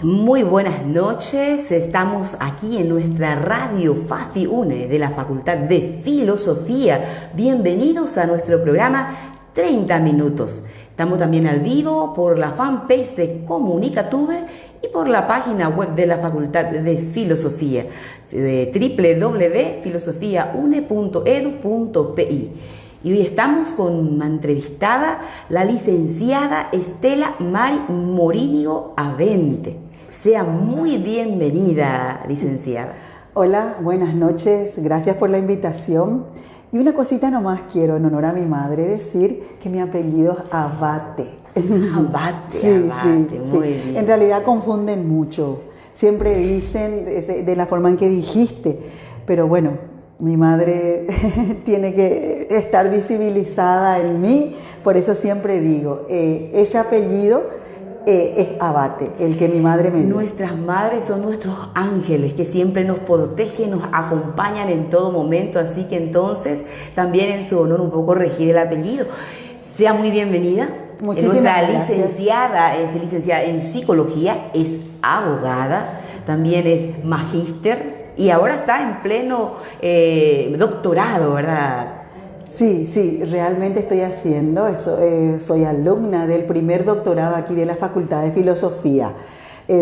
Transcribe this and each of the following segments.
Muy buenas noches, estamos aquí en nuestra radio FAFI UNE de la Facultad de Filosofía. Bienvenidos a nuestro programa 30 Minutos. Estamos también al vivo por la fanpage de Comunicatube y por la página web de la Facultad de Filosofía, www.filosofiaune.edu.pi. Y hoy estamos con una entrevistada, la licenciada Estela Mari Morínigo Avente. Sea muy bienvenida, licenciada. Hola, buenas noches, gracias por la invitación. Y una cosita nomás quiero, en honor a mi madre, decir que mi apellido es Abate. Abate, Sí, Abate, sí, muy sí. bien. En realidad confunden mucho. Siempre dicen de la forma en que dijiste, pero bueno, mi madre tiene que estar visibilizada en mí, por eso siempre digo, ese apellido es Abate, el que mi madre me dio. Nuestras madres son nuestros ángeles que siempre nos protegen, nos acompañan en todo momento, así que entonces también en su honor un poco regir el apellido. Sea muy bienvenida. Muchísimas gracias. Licenciada es licenciada en psicología, es abogada, también es magíster y ahora está en pleno doctorado, ¿verdad? Sí, realmente estoy haciendo eso. Soy alumna del primer doctorado aquí de la Facultad de Filosofía,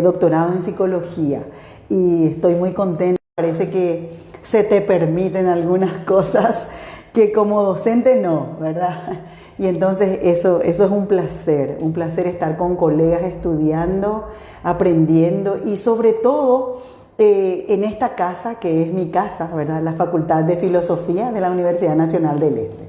doctorado en psicología, y estoy muy contenta. Parece que se te permiten algunas cosas que como docente no, ¿verdad? Y entonces eso es un placer estar con colegas estudiando, aprendiendo y sobre todo en esta casa que es mi casa, ¿verdad? La Facultad de Filosofía de la Universidad Nacional del Este.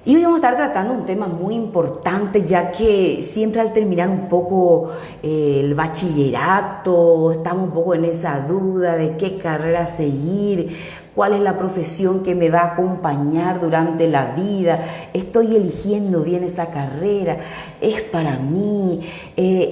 Y hoy vamos a estar tratando un tema muy importante, ya que siempre al terminar un poco el bachillerato, estamos un poco en esa duda de qué carrera seguir, cuál es la profesión que me va a acompañar durante la vida, estoy eligiendo bien esa carrera, es para mí.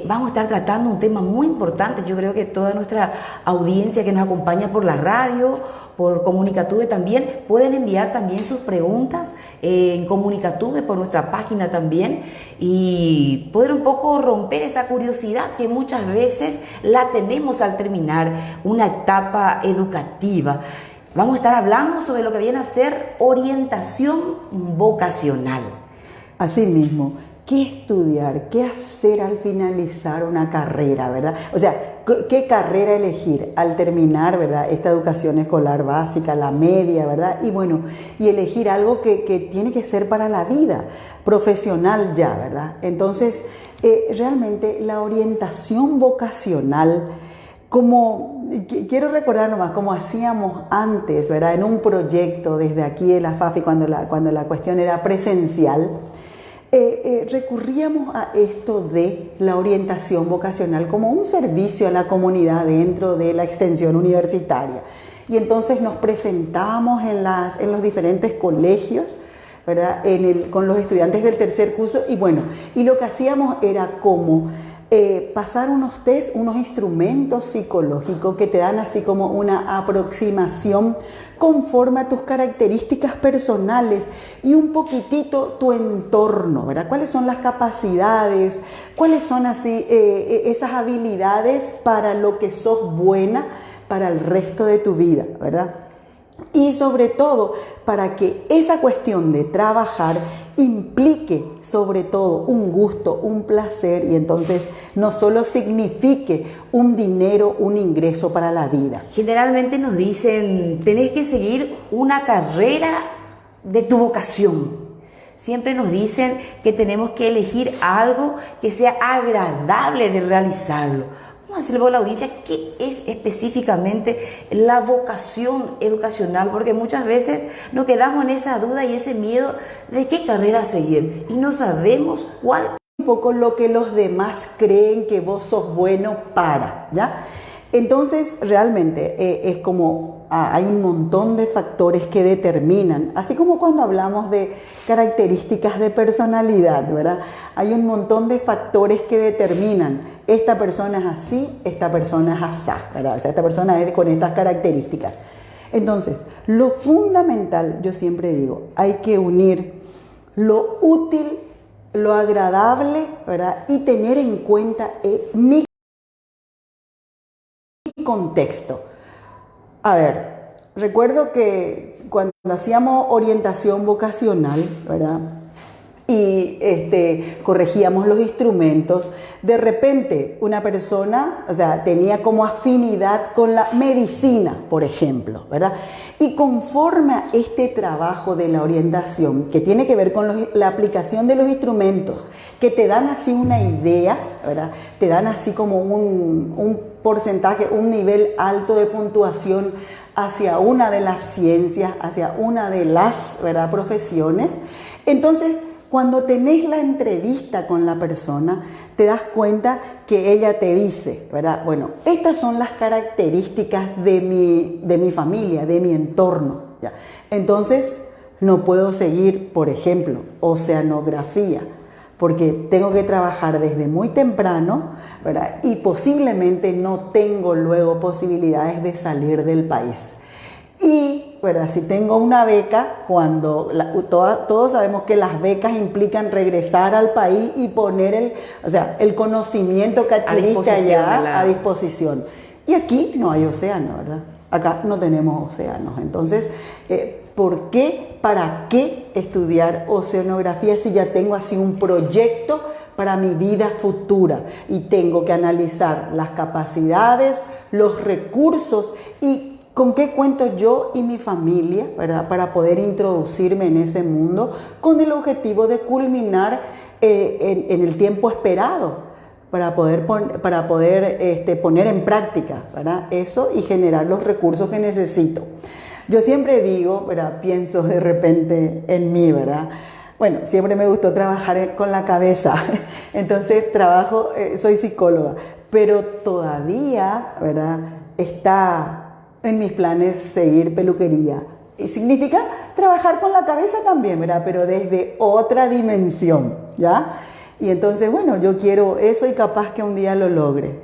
Vamos a estar tratando un tema muy importante. Yo creo que toda nuestra audiencia que nos acompaña por la radio, por Comunicatube también, pueden enviar también sus preguntas en Comunicatube, por nuestra página también, y poder un poco romper esa curiosidad que muchas veces la tenemos al terminar una etapa educativa. Vamos a estar hablando sobre lo que viene a ser orientación vocacional. Así mismo, ¿qué estudiar? ¿Qué hacer al finalizar una carrera, verdad? O sea, ¿qué carrera elegir al terminar, verdad? Esta educación escolar básica, la media, ¿verdad? Y bueno, y elegir algo que tiene que ser para la vida, profesional ya, ¿verdad? Entonces, realmente la orientación vocacional, como quiero recordar nomás, como hacíamos antes, ¿verdad? En un proyecto desde aquí de la FAFI, cuando la cuestión era presencial, recurríamos a esto de la orientación vocacional como un servicio a la comunidad dentro de la extensión universitaria. Y entonces nos presentábamos en los diferentes colegios, ¿verdad? Con los estudiantes del tercer curso, y bueno, y lo que hacíamos era como pasar unos test, unos instrumentos psicológicos que te dan así como una aproximación conforme a tus características personales y un poquitito tu entorno, ¿verdad? ¿Cuáles son las capacidades? ¿Cuáles son así esas habilidades para lo que sos buena para el resto de tu vida, ¿verdad? Y sobre todo para que esa cuestión de trabajar implique sobre todo un gusto, un placer, y entonces no solo signifique un dinero, un ingreso para la vida. Generalmente nos dicen, tenés que seguir una carrera de tu vocación. Siempre nos dicen que tenemos que elegir algo que sea agradable de realizarlo. Vamos a decirle a la audiencia qué es específicamente la vocación educacional, porque muchas veces nos quedamos en esa duda y ese miedo de qué carrera seguir y no sabemos cuál. Un poco lo que los demás creen que vos sos bueno para, ¿ya? Entonces, realmente es como hay un montón de factores que determinan, así como cuando hablamos de características de personalidad, ¿verdad? Hay un montón de factores que determinan, esta persona es así, esta persona es asá, ¿verdad? O sea, esta persona es con estas características. Entonces, lo fundamental, yo siempre digo, hay que unir lo útil, lo agradable, ¿verdad? Y tener en cuenta mi contexto. A ver, recuerdo que cuando hacíamos orientación vocacional, ¿verdad? Y corregíamos los instrumentos, de repente una persona, o sea, tenía como afinidad con la medicina, por ejemplo, ¿verdad? Y conforme a este trabajo de la orientación, que tiene que ver con la aplicación de los instrumentos, que te dan así una idea, ¿verdad? Te dan así como un porcentaje, un nivel alto de puntuación hacia una de las ciencias, hacia una de las, ¿verdad?, profesiones. Entonces, cuando tenés la entrevista con la persona, te das cuenta que ella te dice, ¿verdad? Bueno, estas son las características de mi familia, de mi entorno, ¿ya? Entonces, no puedo seguir, por ejemplo, oceanografía, porque tengo que trabajar desde muy temprano, ¿verdad? Y posiblemente no tengo luego posibilidades de salir del país. Y, ¿verdad?, si tengo una beca, todos sabemos que las becas implican regresar al país y poner el conocimiento que adquiriste allá a disposición. Y aquí no hay océano, ¿verdad? Acá no tenemos océanos. Entonces, ¿por qué? ¿Para qué estudiar oceanografía si ya tengo así un proyecto para mi vida futura? Y tengo que analizar las capacidades, los recursos y ¿con qué cuento yo y mi familia, ¿verdad?, para poder introducirme en ese mundo con el objetivo de culminar en el tiempo esperado para poder poner en práctica, ¿verdad?, eso y generar los recursos que necesito. Yo siempre digo, ¿verdad?, pienso de repente en mí, ¿verdad? Bueno, siempre me gustó trabajar con la cabeza, entonces soy psicóloga, pero todavía, ¿verdad?, está en mis planes seguir peluquería. Y significa trabajar con la cabeza también, ¿verdad? Pero desde otra dimensión, ¿ya? Y entonces, bueno, yo quiero eso y capaz que un día lo logre.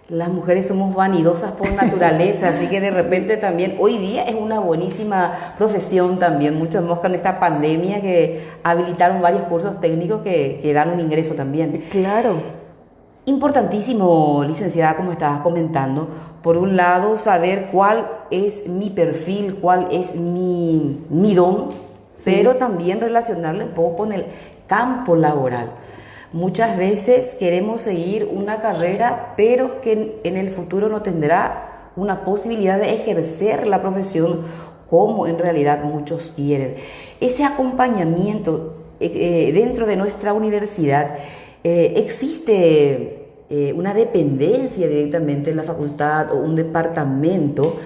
Las mujeres somos vanidosas por naturaleza, así que de repente también, hoy día es una buenísima profesión también. Muchos más con esta pandemia que habilitaron varios cursos técnicos que dan un ingreso también. Claro. Importantísimo, licenciada, como estabas comentando, por un lado saber cuál es mi perfil, cuál es mi don, sí, pero también relacionarlo un poco con el campo laboral. Muchas veces queremos seguir una carrera, pero que en el futuro no tendrá una posibilidad de ejercer la profesión como en realidad muchos quieren. Ese acompañamiento dentro de nuestra universidad, existe una dependencia directamente en la facultad o un departamento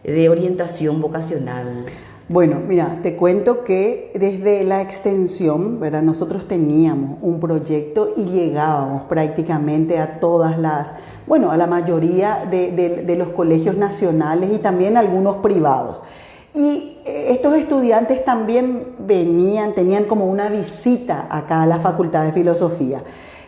de orientación vocacional. Bueno, mira, te cuento que desde la extensión, ¿verdad?, nosotros teníamos un proyecto y llegábamos prácticamente a a la mayoría de los colegios nacionales y también algunos privados. Y estos estudiantes también tenían como una visita acá a la Facultad de Filosofía.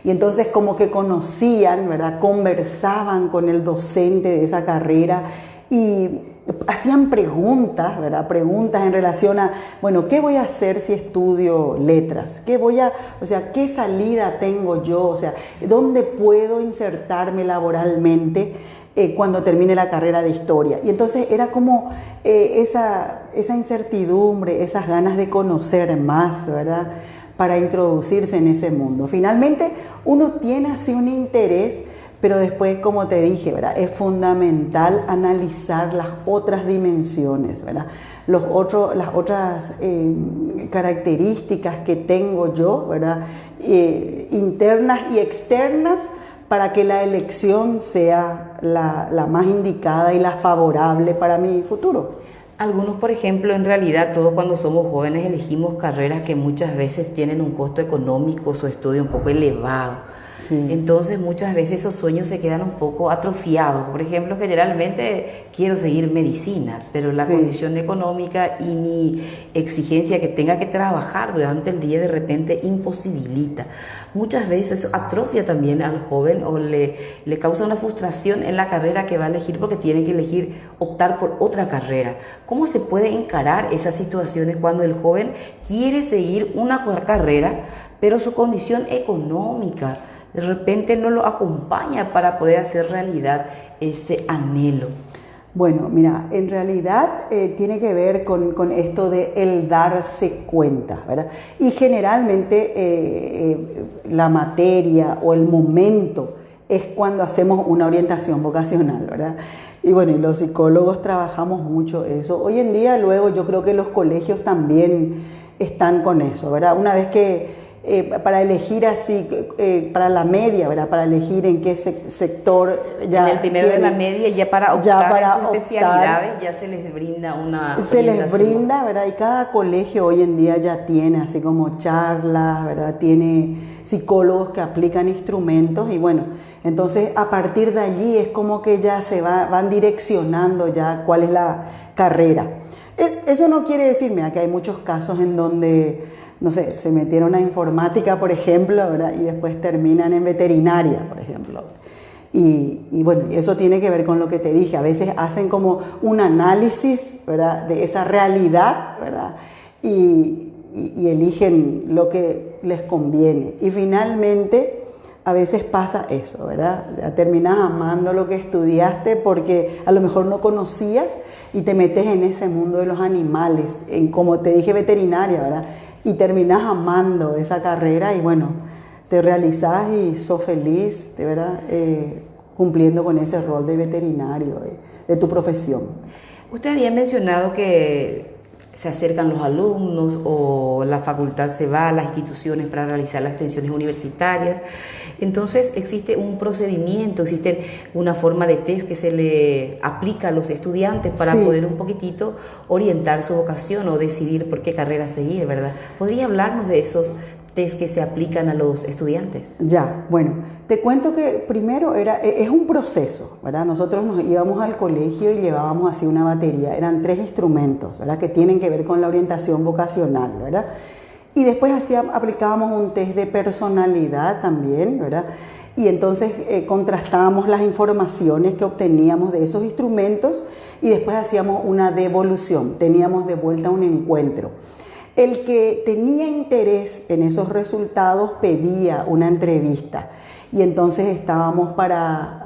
Y entonces como que conocían, ¿verdad?, conversaban con el docente de esa carrera y hacían preguntas, ¿verdad?, preguntas en relación a, bueno, ¿qué voy a hacer si estudio letras? ¿Qué salida tengo yo? O sea, ¿dónde puedo insertarme laboralmente cuando termine la carrera de historia? Y entonces era como esa incertidumbre, esas ganas de conocer más, ¿verdad?, para introducirse en ese mundo. Finalmente, uno tiene así un interés, pero después, como te dije, ¿verdad?, es fundamental analizar las otras dimensiones, ¿verdad?, las otras características que tengo yo, ¿verdad?, internas y externas, para que la elección sea la más indicada y la favorable para mi futuro. Algunos, por ejemplo, en realidad todos cuando somos jóvenes elegimos carreras que muchas veces tienen un costo económico, su estudio un poco elevado. Sí. Entonces muchas veces esos sueños se quedan un poco atrofiados. Por ejemplo, generalmente quiero seguir medicina, pero la condición económica y mi exigencia que tenga que trabajar durante el día de repente imposibilita. Muchas veces eso atrofia también al joven o le causa una frustración en la carrera que va a elegir porque tiene que optar por otra carrera. ¿Cómo se puede encarar esas situaciones cuando el joven quiere seguir una carrera, pero su condición económica de repente no lo acompaña para poder hacer realidad ese anhelo? Bueno, mira, en realidad tiene que ver con esto de el darse cuenta, ¿verdad? Y generalmente la materia o el momento es cuando hacemos una orientación vocacional, ¿verdad? Y bueno, y los psicólogos trabajamos mucho eso. Hoy en día, luego, yo creo que los colegios también están con eso, ¿verdad? Una vez que para elegir así, para la media, ¿verdad? Para elegir en qué sector ya en el primero de la media, ya para optar en sus especialidades, ya se les brinda una se les brinda, ¿verdad? Y cada colegio hoy en día ya tiene así como charlas, ¿verdad? Tiene psicólogos que aplican instrumentos y bueno, entonces a partir de allí es como que ya se van direccionando ya cuál es la carrera. Eso no quiere decir, mira, que hay muchos casos en donde, no sé, se metieron a informática, por ejemplo, ¿verdad? Y después terminan en veterinaria, por ejemplo. Y bueno, eso tiene que ver con lo que te dije. A veces hacen como un análisis, ¿verdad? De esa realidad, ¿verdad? Y eligen lo que les conviene. Y finalmente, a veces pasa eso, ¿verdad? O sea, terminas amando lo que estudiaste porque a lo mejor no conocías y te metes en ese mundo de los animales, en, como te dije, veterinaria, ¿verdad? Y terminas amando esa carrera y bueno, te realizás y sos feliz, de verdad, cumpliendo con ese rol de veterinario, de tu profesión. Usted había mencionado que se acercan los alumnos o la facultad se va a las instituciones para realizar las extensiones universitarias. Entonces existe un procedimiento, existe una forma de test que se le aplica a los estudiantes para poder un poquitito orientar su vocación o decidir por qué carrera seguir, ¿verdad? ¿Podría hablarnos de esos test que se aplican a los estudiantes? Ya, bueno, te cuento que primero es un proceso, ¿verdad? Nosotros nos íbamos al colegio y llevábamos así una batería, eran 3 instrumentos, ¿verdad? Que tienen que ver con la orientación vocacional, ¿verdad? Y después aplicábamos un test de personalidad también, ¿verdad? Y entonces contrastábamos las informaciones que obteníamos de esos instrumentos y después hacíamos una devolución, teníamos de vuelta un encuentro. El que tenía interés en esos resultados pedía una entrevista y entonces estábamos para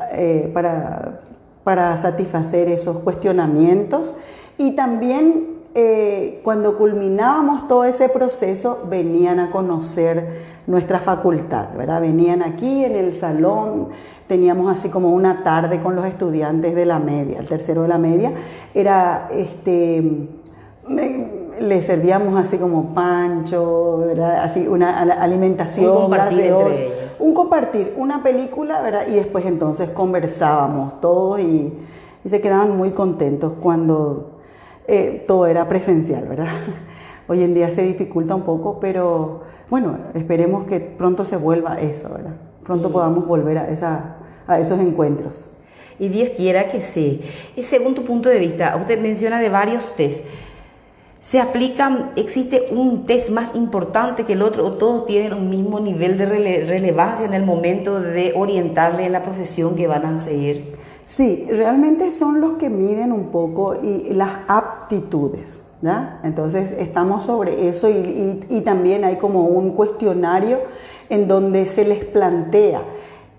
satisfacer esos cuestionamientos y también cuando culminábamos todo ese proceso venían a conocer nuestra facultad, ¿verdad? Venían aquí en el salón, teníamos así como una tarde con los estudiantes de la media, el tercero de la media, era le servíamos así como pancho, ¿verdad? Así una alimentación, un compartir entre ellos. Un compartir, una película, ¿verdad? Y después entonces conversábamos todos y se quedaban muy contentos cuando todo era presencial, ¿verdad? Hoy en día se dificulta un poco, pero bueno, esperemos que pronto se vuelva eso, ¿verdad? Pronto podamos volver a esos encuentros. Y Dios quiera que sí. Y según tu punto de vista, usted menciona de varios test. ¿Se aplican, existe un test más importante que el otro o todos tienen un mismo nivel de relevancia en el momento de orientarle en la profesión que van a seguir? Sí, realmente son los que miden un poco y las aptitudes, ¿ya? Entonces estamos sobre eso y también hay como un cuestionario en donde se les plantea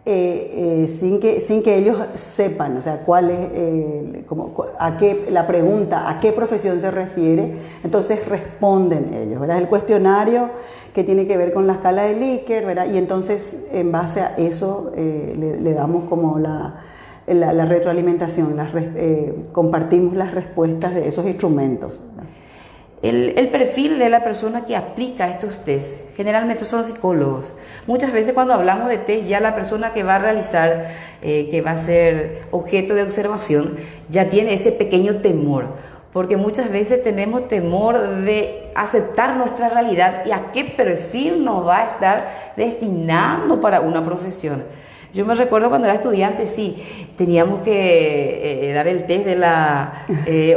sin que ellos sepan, o sea, cuál es, la pregunta, a qué profesión se refiere, entonces responden ellos, ¿verdad? El cuestionario que tiene que ver con la escala de Likert, ¿verdad? Y entonces en base a eso le damos como la retroalimentación, compartimos las respuestas de esos instrumentos, ¿verdad? El perfil de la persona que aplica estos test generalmente son psicólogos. Muchas veces cuando hablamos de test, ya la persona que va a realizar, que va a ser objeto de observación, ya tiene ese pequeño temor, porque muchas veces tenemos temor de aceptar nuestra realidad y a qué perfil nos va a estar destinando para una profesión. Yo me recuerdo cuando era estudiante, sí, teníamos que dar el test de la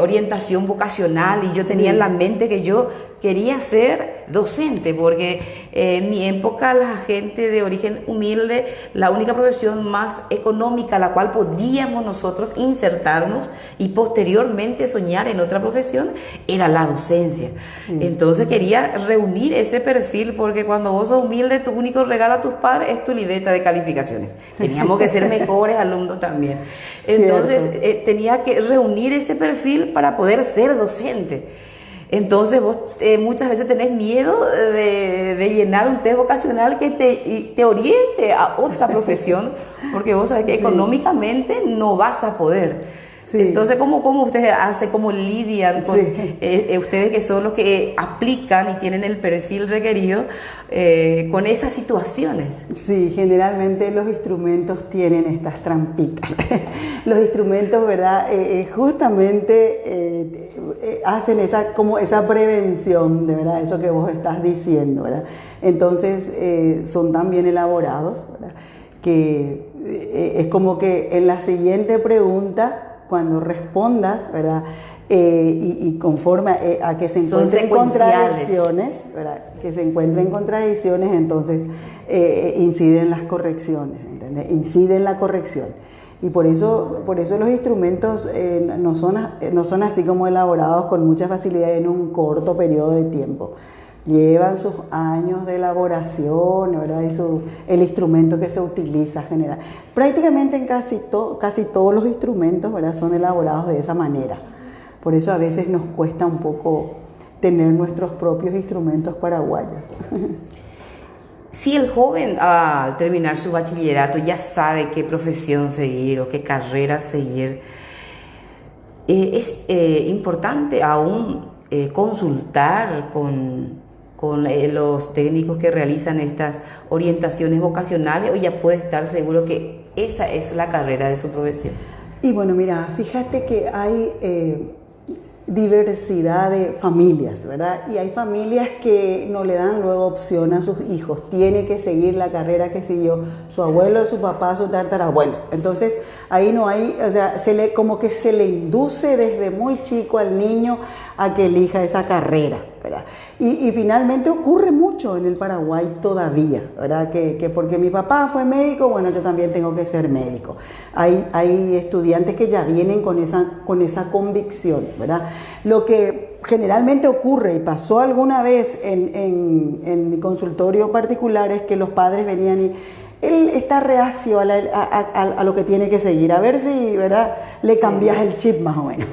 orientación vocacional y yo tenía en la mente que yo quería ser docente, porque en mi época la gente de origen humilde, la única profesión más económica a la cual podíamos nosotros insertarnos y posteriormente soñar en otra profesión era la docencia. Entonces quería reunir ese perfil, porque cuando vos sos humilde, tu único regalo a tus padres es tu libreta de calificaciones. Teníamos que ser mejores alumnos también. Entonces tenía que reunir ese perfil para poder ser docente. Entonces vos muchas veces tenés miedo de llenar un test vocacional que te oriente a otra profesión, porque vos sabés que económicamente no vas a poder. Sí. Entonces, ¿cómo ustedes hacen, cómo lidian con ustedes que son los que aplican y tienen el perfil requerido con esas situaciones? Sí, generalmente los instrumentos tienen estas trampitas. Los instrumentos, ¿verdad? Justamente hacen esa prevención, de verdad, eso que vos estás diciendo, ¿verdad? Entonces, son tan bien elaborados, ¿verdad? Que es como que en la siguiente pregunta, cuando respondas, ¿verdad? Y conforme a que se encuentren contradicciones, ¿verdad? Que se encuentren contradicciones, entonces inciden las correcciones, ¿entendés? Incide en la corrección. Y por eso los instrumentos no son así como elaborados con mucha facilidad en un corto periodo de tiempo. Llevan sus años de elaboración, ¿verdad? Y el instrumento que se utiliza general. Prácticamente en casi todos los instrumentos, ¿verdad? Son elaborados de esa manera. Por eso a veces nos cuesta un poco tener nuestros propios instrumentos paraguayos. Si el joven al terminar su bachillerato ya sabe qué profesión seguir o qué carrera seguir, es importante aún consultar con los técnicos que realizan estas orientaciones vocacionales, o ya puede estar seguro que esa es la carrera de su profesión. Y bueno, mira, fíjate que hay diversidad de familias, ¿verdad? Y hay familias que no le dan luego opción a sus hijos, tiene que seguir la carrera que siguió su abuelo, su papá, su tatarabuelo. Entonces ahí no hay, o sea, como que se le induce desde muy chico al niño a que elija esa carrera, ¿verdad? Y finalmente ocurre mucho en el Paraguay todavía, ¿verdad? Que porque mi papá fue médico, bueno, yo también tengo que ser médico. Hay estudiantes que ya vienen con esa convicción, ¿verdad? Lo que generalmente ocurre, y pasó alguna vez en mi consultorio particular, es que los padres venían y él está reacio a lo que tiene que seguir, a ver si, ¿verdad?, le cambias el chip más o menos.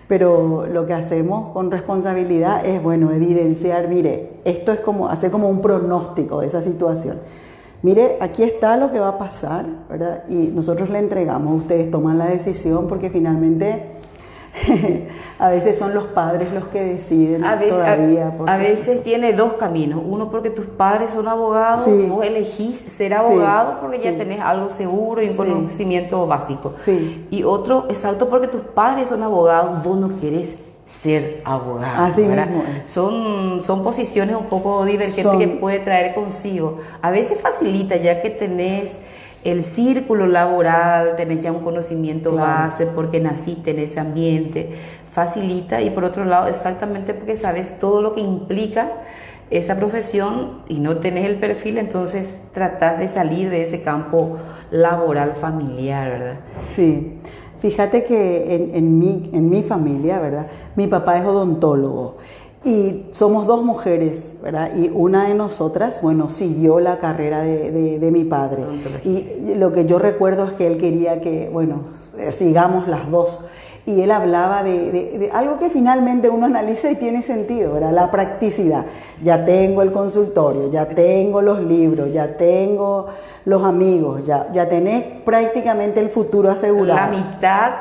Pero lo que hacemos con responsabilidad es, bueno, evidenciar, mire, esto es como hacer como un pronóstico de esa situación. Mire, aquí está lo que va a pasar, ¿verdad? Y nosotros le entregamos, ustedes toman la decisión, porque finalmente a veces son los padres los que deciden todavía. A veces tiene dos caminos. Uno, porque tus padres son abogados, vos elegís ser abogado porque ya tenés algo seguro y un conocimiento básico. Y otro, exacto, porque tus padres son abogados, vos no querés ser abogado. Así mismo es. Son posiciones un poco divergentes que puede traer consigo. A veces facilita, ya que tenés el círculo laboral, tenés ya un conocimiento base porque naciste en ese ambiente, facilita. Y por otro lado, exactamente porque sabes todo lo que implica esa profesión y no tenés el perfil, entonces tratás de salir de ese campo laboral familiar, ¿verdad? Sí. Fíjate que en mi familia, ¿verdad? Mi papá es odontólogo. Y somos dos mujeres, ¿verdad? Y una de nosotras, bueno, siguió la carrera de mi padre. Y lo que yo recuerdo es que él quería que, bueno, sigamos las dos. Y él hablaba de algo que finalmente uno analiza y tiene sentido, ¿verdad? La practicidad. Ya tengo el consultorio, ya tengo los libros, ya tengo los amigos, ya tenés prácticamente el futuro asegurado. La mitad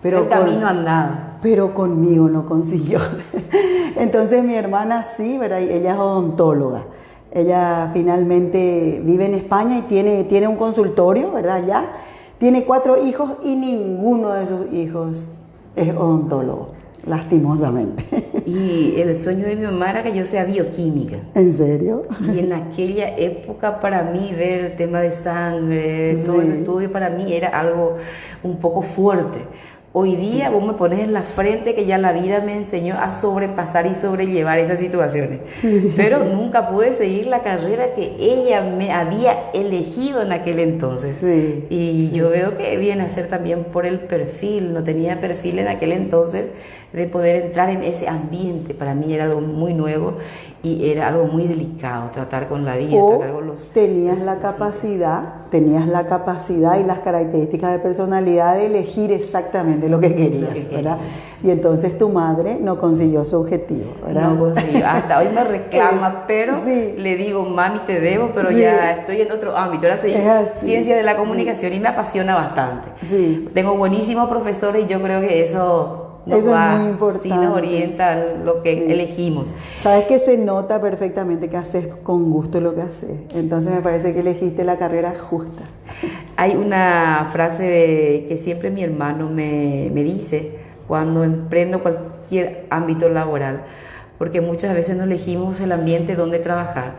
del camino andado. Pero conmigo no consiguió. Entonces mi hermana sí, ¿verdad? Ella es odontóloga. Ella finalmente vive en España y tiene un consultorio, ¿verdad? Ya tiene 4 hijos y ninguno de sus hijos es odontólogo, lastimosamente. Y el sueño de mi mamá era que yo sea bioquímica. ¿En serio? Y en aquella época para mí ver el tema de sangre, todo ese estudio para mí era algo un poco fuerte. Hoy día vos me pones en la frente que ya la vida me enseñó a sobrepasar y sobrellevar esas situaciones. Sí. Pero nunca pude seguir la carrera que ella me había elegido en aquel entonces. Sí. Y yo veo que viene a ser también por el perfil. No tenía perfil en aquel entonces de poder entrar en ese ambiente. Para mí era algo muy nuevo y era algo muy delicado tratar con la vida, tratar con los... Tenías la capacidad y las características de personalidad de elegir exactamente lo que querías, ¿verdad? Y entonces tu madre no consiguió su objetivo, ¿verdad? No consiguió, hasta hoy me reclama, pero le digo, mami, te debo, pero ya estoy en otro ámbito. Ahora soy ciencia de la comunicación y me apasiona bastante. Tengo buenísimos profesores y yo creo que eso es muy importante. Sí nos orienta lo que elegimos. Sabes que se nota perfectamente que haces con gusto lo que haces. Entonces me parece que elegiste la carrera justa. Hay una frase que siempre mi hermano me dice cuando emprendo cualquier ámbito laboral, porque muchas veces no elegimos el ambiente donde trabajar.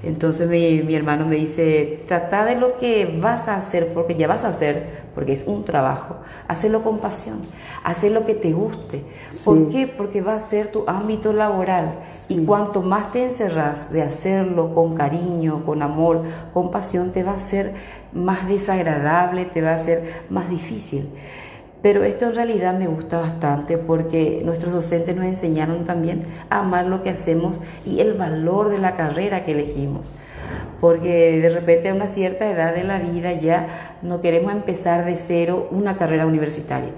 Entonces mi hermano me dice, trata de lo que vas a hacer, porque ya vas a hacer, porque es un trabajo, hacerlo con pasión, hacer lo que te guste. ¿Por qué? Porque va a ser tu ámbito laboral. Y cuanto más te encerras de hacerlo con cariño, con amor, con pasión, te va a ser más desagradable, te va a ser más difícil. Pero esto en realidad me gusta bastante porque nuestros docentes nos enseñaron también a amar lo que hacemos y el valor de la carrera que elegimos. Porque de repente a una cierta edad de la vida ya no queremos empezar de cero una carrera universitaria.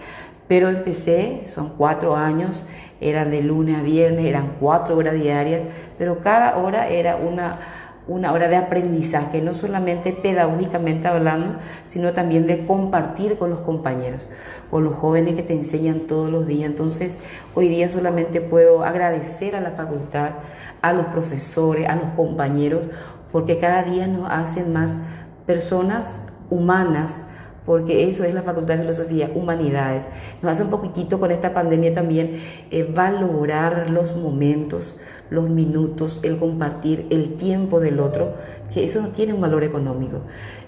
Pero empecé, son 4 años, eran de lunes a viernes, eran 4 horas diarias, pero cada hora era una hora de aprendizaje, no solamente pedagógicamente hablando, sino también de compartir con los compañeros, con los jóvenes que te enseñan todos los días. Entonces, hoy día solamente puedo agradecer a la facultad, a los profesores, a los compañeros, porque cada día nos hacen más personas humanas, porque eso es la Facultad de Filosofía, Humanidades. Nos hace un poquitito con esta pandemia también valorar los momentos, los minutos, el compartir el tiempo del otro, que eso no tiene un valor económico.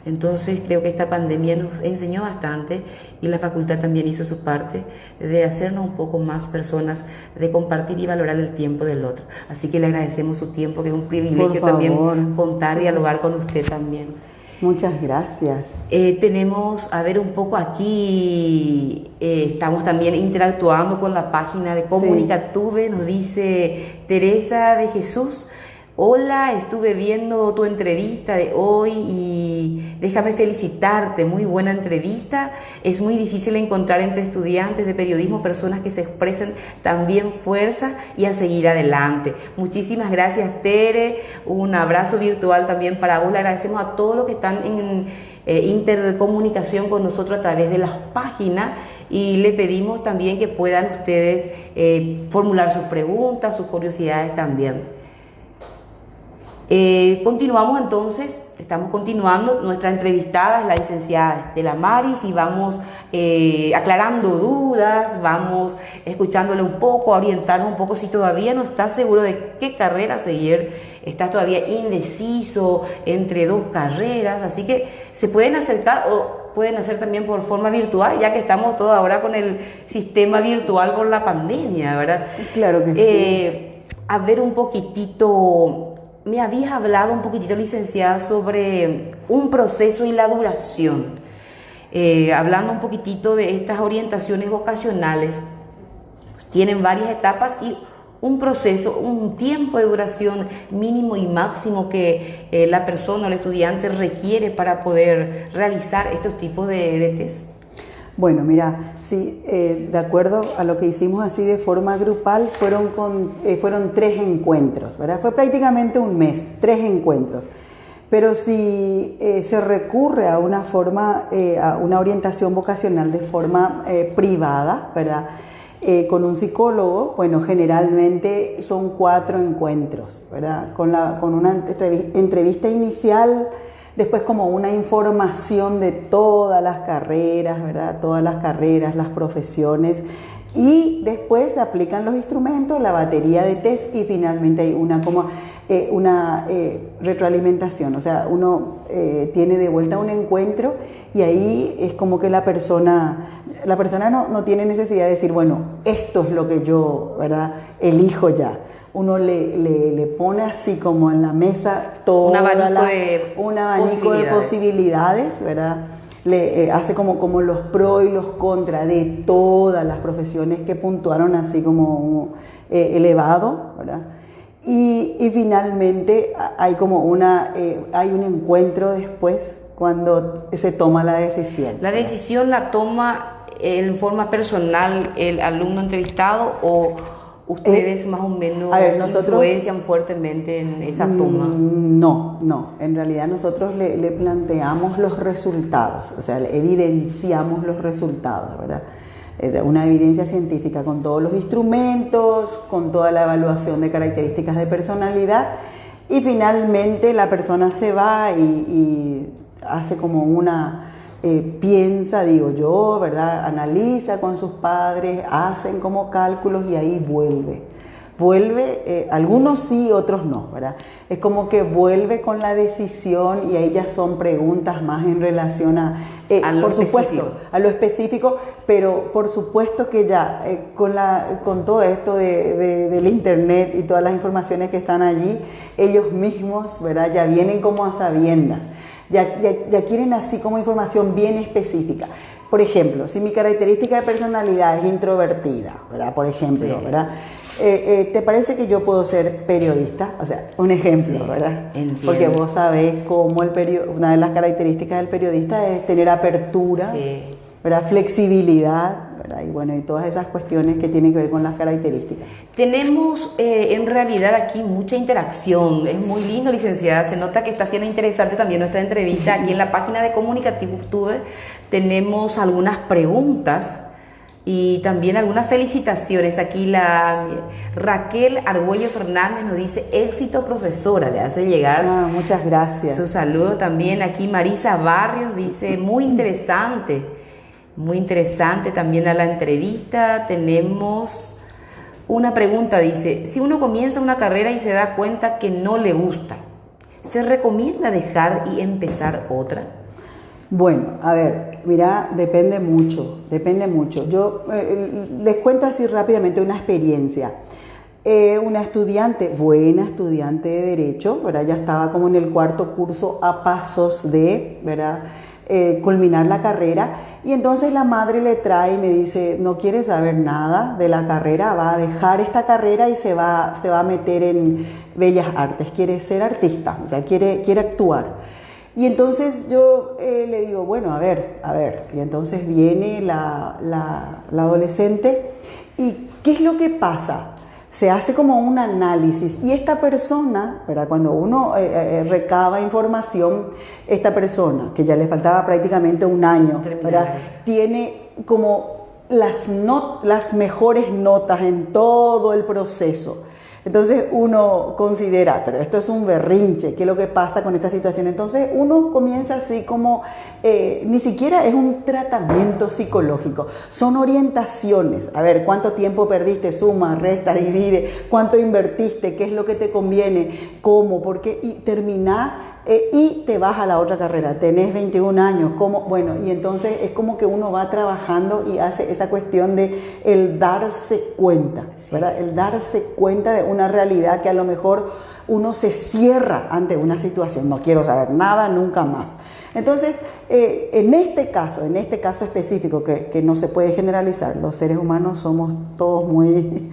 Entonces creo que esta pandemia nos enseñó bastante y la facultad también hizo su parte de hacernos un poco más personas, de compartir y valorar el tiempo del otro. Así que le agradecemos su tiempo, que es un privilegio también contar y dialogar con usted también. Muchas gracias. Tenemos, a ver un poco aquí, estamos también interactuando con la página de Comunicatube, nos dice Teresa de Jesús. Hola, estuve viendo tu entrevista de hoy y déjame felicitarte, muy buena entrevista. Es muy difícil encontrar entre estudiantes de periodismo personas que se expresen también fuerza y a seguir adelante. Muchísimas gracias, Tere. Un abrazo virtual también para vos. Le agradecemos a todos los que están en intercomunicación con nosotros a través de las páginas. Y le pedimos también que puedan ustedes formular sus preguntas, sus curiosidades también. Continuamos entonces, estamos continuando, nuestra entrevistada es la licenciada Estela Maris y vamos aclarando dudas, vamos escuchándole un poco, orientarnos un poco si todavía no estás seguro de qué carrera seguir, estás todavía indeciso entre 2 carreras, así que se pueden acercar o pueden hacer también por forma virtual, ya que estamos todos ahora con el sistema virtual por la pandemia, ¿verdad? Claro que sí. A ver un poquitito... Me habías hablado un poquitito, licenciada, sobre un proceso y la duración. Hablando un poquitito de estas orientaciones vocacionales, tienen varias etapas y un proceso, un tiempo de duración mínimo y máximo que la persona o el estudiante requiere para poder realizar estos tipos de test. Bueno, mira, sí, de acuerdo a lo que hicimos así de forma grupal, fueron 3 encuentros, ¿verdad? Fue prácticamente un mes, 3 encuentros. Pero si se recurre a una forma, a una orientación vocacional de forma privada, ¿verdad? Con un psicólogo, bueno, generalmente son 4 encuentros, ¿verdad? Con una entrevista inicial. Después como una información de todas las carreras, ¿verdad? Todas las carreras, las profesiones, Y después se aplican los instrumentos, la batería de test y finalmente hay una retroalimentación. O sea, uno tiene de vuelta un encuentro y ahí es como que la persona no tiene necesidad de decir, bueno, esto es lo que yo, ¿verdad?, elijo ya. Uno le pone así como en la mesa todo un abanico de posibilidades, ¿verdad? Le hace como los pros y los contras de todas las profesiones que puntuaron así como elevado, ¿verdad? Y finalmente hay como hay un encuentro después cuando se toma la decisión. ¿La decisión la toma en forma personal el alumno entrevistado o ustedes más o menos influencian fuertemente en esa toma? No. En realidad nosotros le planteamos los resultados, o sea, le evidenciamos los resultados, ¿verdad? Es una evidencia científica con todos los instrumentos, con toda la evaluación de características de personalidad y finalmente la persona se va y hace como piensa, digo yo, ¿verdad? Analiza con sus padres, hacen como cálculos y ahí vuelve, algunos sí, otros no, ¿verdad? Es como que vuelve con la decisión y ahí ya son preguntas más en relación a por supuesto, a lo específico, pero por supuesto que ya con todo esto del internet y todas las informaciones que están allí, ellos mismos, ¿verdad?, ya vienen como a sabiendas. Ya quieren así como información bien específica. Por ejemplo, si mi característica de personalidad es introvertida, ¿verdad? Por ejemplo, sí, ¿verdad? ¿Te parece que yo puedo ser periodista? O sea, un ejemplo, sí, ¿verdad? Entiendo. Porque vos sabés cómo una de las características del periodista es tener apertura, sí, ¿verdad?, flexibilidad, ¿verdad? Y bueno, y todas esas cuestiones que tienen que ver con las características. Tenemos en realidad aquí mucha interacción, es muy lindo, licenciada, se nota que está siendo interesante también nuestra entrevista. Aquí en la página de Comunicativo Tuve tenemos algunas preguntas y también algunas felicitaciones. Aquí la Raquel Argüello Fernández nos dice, éxito profesora, le hace llegar muchas gracias. Su saludo también. Aquí Marisa Barrios dice, muy interesante también a la entrevista. Tenemos una pregunta, dice, si uno comienza una carrera y se da cuenta que no le gusta, ¿se recomienda dejar y empezar otra? Bueno, a ver, mira, depende mucho. Yo les cuento así rápidamente una experiencia. Una buena estudiante de Derecho, ¿verdad? Ya estaba como en el 4º curso a pasos de, ¿verdad?, culminar la carrera, y entonces la madre le trae y me dice, no quiere saber nada de la carrera, va a dejar esta carrera y se va a meter en Bellas Artes, quiere ser artista, o sea, quiere actuar. Y entonces yo le digo, bueno, a ver, y entonces viene la adolescente y ¿qué es lo que pasa? Se hace como un análisis y esta persona, ¿verdad?, cuando uno recaba información, esta persona, que ya le faltaba prácticamente un año, ¿verdad?, tiene como las mejores notas en todo el proceso. Entonces uno considera, pero esto es un berrinche, ¿qué es lo que pasa con esta situación? Entonces uno comienza así como, ni siquiera es un tratamiento psicológico, son orientaciones. A ver, ¿cuánto tiempo perdiste? Suma, resta, divide, ¿cuánto invertiste? ¿Qué es lo que te conviene? ¿Cómo? ¿Por qué? Y termina y te vas a la otra carrera, tenés 21 años, ¿cómo? Bueno, y entonces es como que uno va trabajando y hace esa cuestión de el darse cuenta, ¿verdad? El darse cuenta de una realidad que a lo mejor uno se cierra ante una situación, no quiero saber nada nunca más. Entonces, en este caso específico, que no se puede generalizar, los seres humanos somos todos muy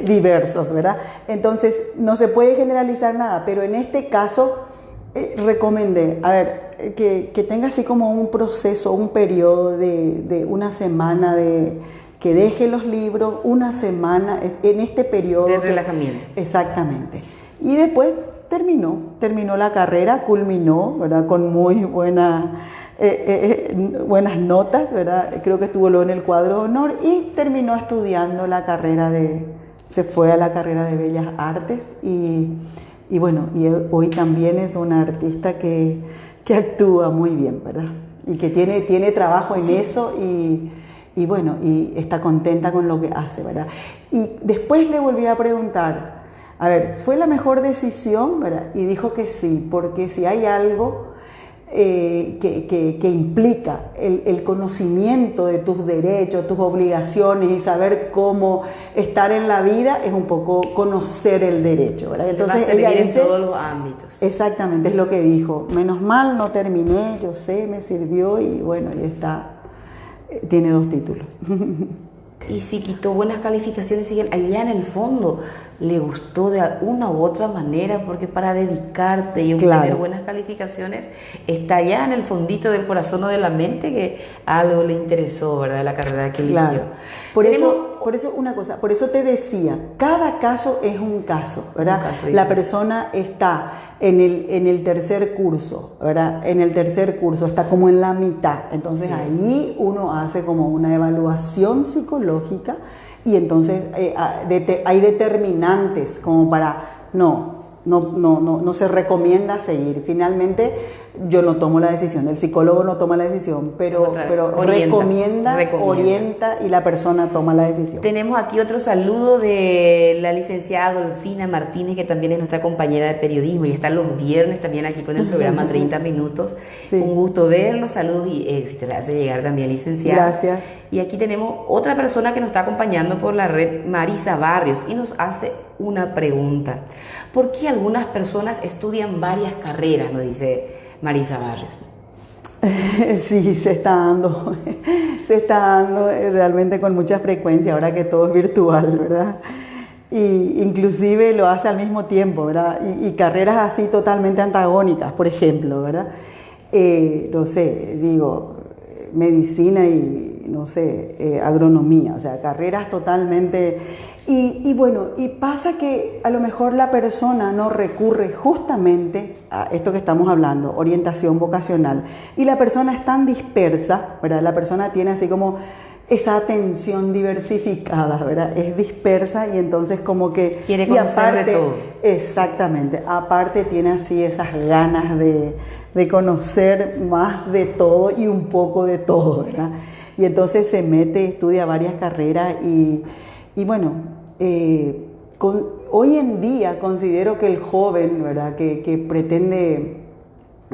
diversos, ¿verdad? Entonces, no se puede generalizar nada, pero en este caso recomendé, a ver, que tenga así como un proceso, un periodo de una semana que deje los libros, una semana en este periodo de relajamiento. Exactamente. Y después terminó la carrera, culminó, ¿verdad?, con muy buenas notas, ¿verdad? Creo que estuvo luego en el cuadro de honor y terminó estudiando se fue a la carrera de Bellas Artes y bueno, y hoy también es una artista que actúa muy bien, ¿verdad? Y que tiene trabajo en eso y y bueno, y está contenta con lo que hace, ¿verdad? Y después le volví a preguntar, a ver, ¿fue la mejor decisión, verdad? Y dijo que sí, porque si hay algo que implica el conocimiento de tus derechos, tus obligaciones y saber cómo estar en la vida, es un poco conocer el derecho, ¿verdad? Entonces ella dice, en todos los ámbitos. Exactamente, es lo que dijo. Menos mal, no terminé, yo sé, me sirvió y bueno, ya está, tiene 2 títulos. Y si quitó buenas calificaciones, allá en el fondo le gustó de una u otra manera, porque para dedicarte y obtener buenas calificaciones está allá en el fondito del corazón o de la mente que algo le interesó, ¿verdad? La carrera que eligió. Por eso una cosa, por eso te decía, cada caso es un caso, ¿verdad? La persona está en el tercer curso, ¿verdad? En el tercer curso está como en la mitad, entonces ahí uno hace como una evaluación psicológica y entonces hay determinantes como para no se recomienda seguir. Finalmente yo no tomo la decisión, el psicólogo no toma la decisión, pero recomienda, orienta y la persona toma la decisión. Tenemos aquí otro saludo de la licenciada Dolfina Martínez, que también es nuestra compañera de periodismo y está los viernes también aquí con el programa 30 Minutos. Sí. Un gusto verlos, saludos y éxito, le hace llegar también, licenciada. Gracias. Y aquí tenemos otra persona que nos está acompañando por la red, Marisa Barrios, y nos hace una pregunta. ¿Por qué algunas personas estudian varias carreras? Nos dice Marisa Barrios. Sí, se está dando realmente con mucha frecuencia ahora que todo es virtual, ¿verdad? Y inclusive lo hace al mismo tiempo, ¿verdad? Y carreras así totalmente antagónicas, por ejemplo, ¿verdad? No sé, digo, medicina y, no sé, agronomía, o sea, carreras totalmente... Y bueno, y pasa que a lo mejor la persona no recurre justamente a esto que estamos hablando, orientación vocacional, y la persona es tan dispersa, ¿verdad? La persona tiene así como esa atención diversificada, ¿verdad? Es dispersa y entonces como que... Quiere conocer de todo. Exactamente, aparte tiene así esas ganas de conocer más de todo y un poco de todo, ¿verdad? Y entonces se mete, estudia varias carreras y bueno... hoy en día considero que el joven, ¿verdad? Que pretende,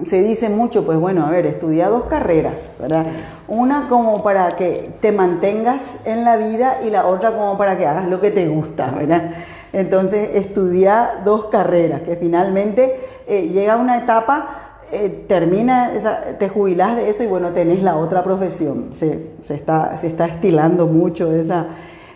se dice mucho, pues bueno, a ver, estudia 2 carreras, ¿verdad? Una como para que te mantengas en la vida y la otra como para que hagas lo que te gusta, ¿verdad? Entonces estudia 2 carreras, que finalmente llega una etapa, termina, te jubilás de eso y bueno, tenés la otra profesión. Se está estilando mucho esa...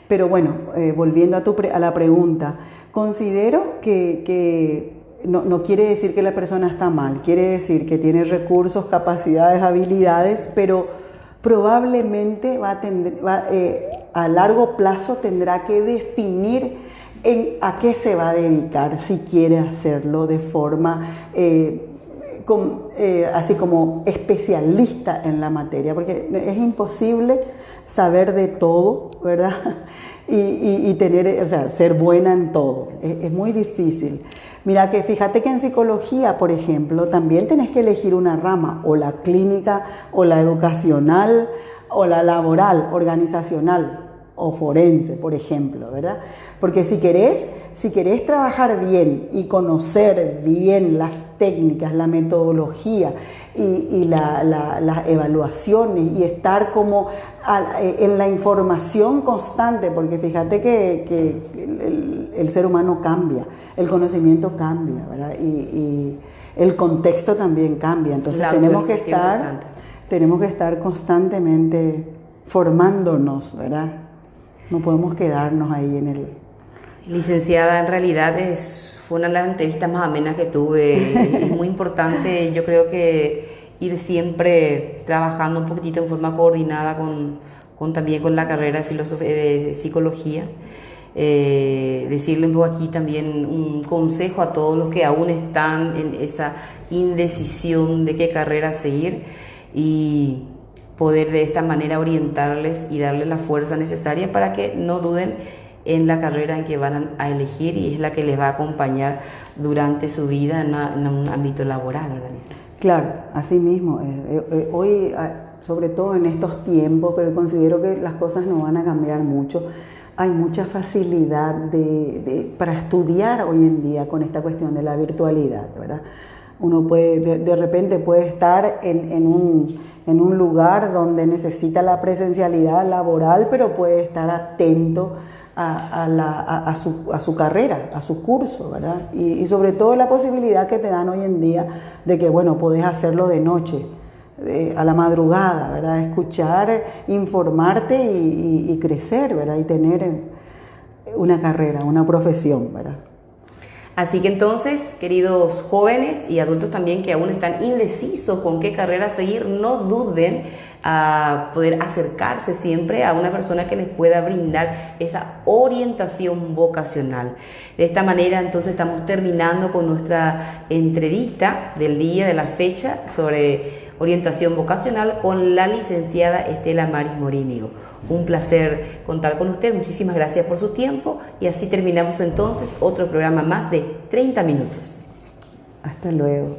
Pero bueno, volviendo a la pregunta, considero que no quiere decir que la persona está mal, quiere decir que tiene recursos, capacidades, habilidades, pero probablemente a largo plazo tendrá que definir a qué se va a dedicar, si quiere hacerlo de forma... así como especialista en la materia, porque es imposible saber de todo, ¿verdad? Y tener, o sea, ser buena en todo. Es muy difícil. Mira que fíjate que en psicología, por ejemplo, también tenés que elegir una rama, o la clínica, o la educacional, o la laboral, organizacional, o forense, por ejemplo, ¿verdad? Porque si querés trabajar bien y conocer bien las técnicas, la metodología y las evaluaciones y estar como en la información constante, porque fíjate que el ser humano cambia, el conocimiento cambia, ¿verdad? Y el contexto también cambia, entonces tenemos que estar constantemente formándonos, ¿verdad? No podemos quedarnos ahí en el... Licenciada, en realidad fue una de las entrevistas más amenas que tuve. Es muy importante, yo creo que ir siempre trabajando un poquitito en forma coordinada también con la carrera de psicología. Decirle un poco aquí también un consejo a todos los que aún están en esa indecisión de qué carrera seguir y poder de esta manera orientarles y darles la fuerza necesaria para que no duden en la carrera en que van a elegir y es la que les va a acompañar durante su vida en un ámbito laboral, ¿verdad? Claro, así mismo. Hoy sobre todo en estos tiempos, pero considero que las cosas no van a cambiar mucho. Hay mucha facilidad para estudiar hoy en día con esta cuestión de la virtualidad, ¿verdad? Uno puede, de repente puede estar en un lugar donde necesita la presencialidad laboral, pero puede estar atento a su carrera, a su curso, ¿verdad? Y sobre todo la posibilidad que te dan hoy en día de que, bueno, podés hacerlo de noche, a la madrugada, ¿verdad? Escuchar, informarte y crecer, ¿verdad? Y tener una carrera, una profesión, ¿verdad? Así que entonces, queridos jóvenes y adultos también que aún están indecisos con qué carrera seguir, no duden a poder acercarse siempre a una persona que les pueda brindar esa orientación vocacional. De esta manera entonces estamos terminando con nuestra entrevista del día, de la fecha, sobre orientación vocacional con la licenciada Estela Maris Morínigo. Un placer contar con usted, muchísimas gracias por su tiempo y así terminamos entonces otro programa más de 30 minutos. Hasta luego.